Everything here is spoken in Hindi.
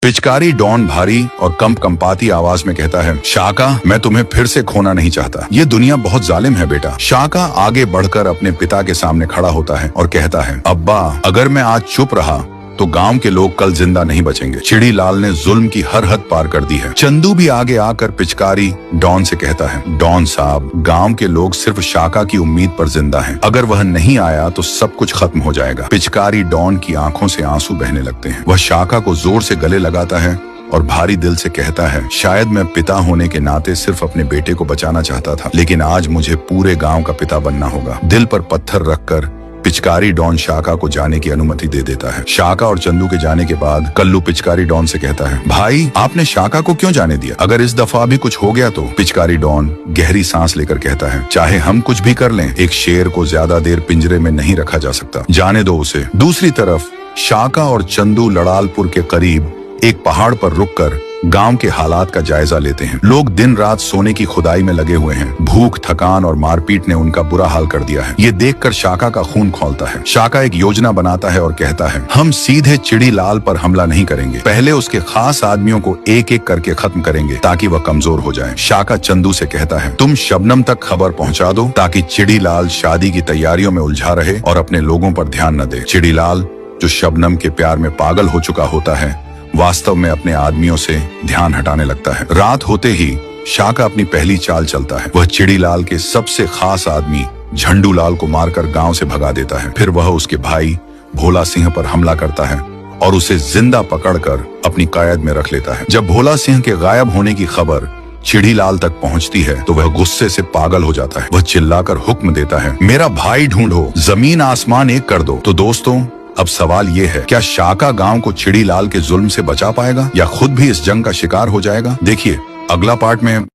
पिचकारी डॉन भारी और कंपाती आवाज में कहता है, शाका, मैं तुम्हें फिर से खोना नहीं चाहता। ये दुनिया बहुत जालिम है बेटा। शाका आगे बढ़कर अपने पिता के सामने खड़ा होता है और कहता है, अब्बा, अगर मैं आज चुप रहा तो गांव के लोग कल जिंदा नहीं बचेंगे। चिड़ी लाल ने जुल्म की हर हद पार कर दी है। चंदू भी आगे आकर पिचकारी डॉन से कहता है, डॉन साहब, गांव के लोग सिर्फ शाका की उम्मीद पर जिंदा हैं। अगर वह नहीं आया तो सब कुछ खत्म हो जाएगा। पिचकारी डॉन की आंखों से आंसू बहने लगते हैं। वह शाका को जोर से गले लगाता है और भारी दिल से कहता है, शायद मैं पिता होने के नाते सिर्फ अपने बेटे को बचाना चाहता था, लेकिन आज मुझे पूरे गांव का पिता बनना होगा। दिल पर पत्थर रखकर पिचकारी डॉन शाका को जाने की अनुमति दे देता है। शाका और चंदू के जाने के बाद कल्लू पिचकारी डॉन से कहता है, भाई, आपने शाका को क्यों जाने दिया? अगर इस दफा भी कुछ हो गया तो? पिचकारी डॉन गहरी सांस लेकर कहता है, चाहे हम कुछ भी कर लें, एक शेर को ज्यादा देर पिंजरे में नहीं रखा जा सकता। जाने दो उसे। दूसरी तरफ शाका और चंदू लड़ालपुर के करीब एक पहाड़ पर रुककर गांव के हालात का जायजा लेते हैं। लोग दिन रात सोने की खुदाई में लगे हुए हैं। भूख, थकान और मारपीट ने उनका बुरा हाल कर दिया है। ये देखकर शाका का खून खौलता है। शाका एक योजना बनाता है और कहता है, हम सीधे चिड़ी लाल पर हमला नहीं करेंगे, पहले उसके खास आदमियों को एक एक करके खत्म करेंगे ताकि वह कमजोर हो जाए। शाका चंदू से कहता है, तुम शबनम तक खबर पहुंचा दो ताकि चिड़ी लाल शादी की तैयारियों में उलझा रहे और अपने लोगों पर ध्यान न दे। चिड़ी लाल, जो शबनम के प्यार में पागल हो चुका होता है, वास्तव में अपने आदमियों से ध्यान हटाने लगता है। रात होते ही शाका अपनी पहली चाल चलता है। वह चिड़ी लाल के सबसे खास आदमी झंडू लाल को मारकर गांव से भगा देता है। फिर वह उसके भाई भोला सिंह पर हमला करता है और उसे जिंदा पकड़कर अपनी कैद में रख लेता है। जब भोला सिंह के गायब होने की खबर चिड़ी लाल तक पहुंचती है तो वह गुस्से से पागल हो जाता है। वह चिल्लाकर हुक्म देता है, मेरा भाई ढूंढो, जमीन आसमान एक कर दो। तो दोस्तों, अब सवाल ये है, क्या शाका गांव को चिड़ी लाल के जुल्म से बचा पाएगा या खुद भी इस जंग का शिकार हो जाएगा? देखिए अगला पार्ट में।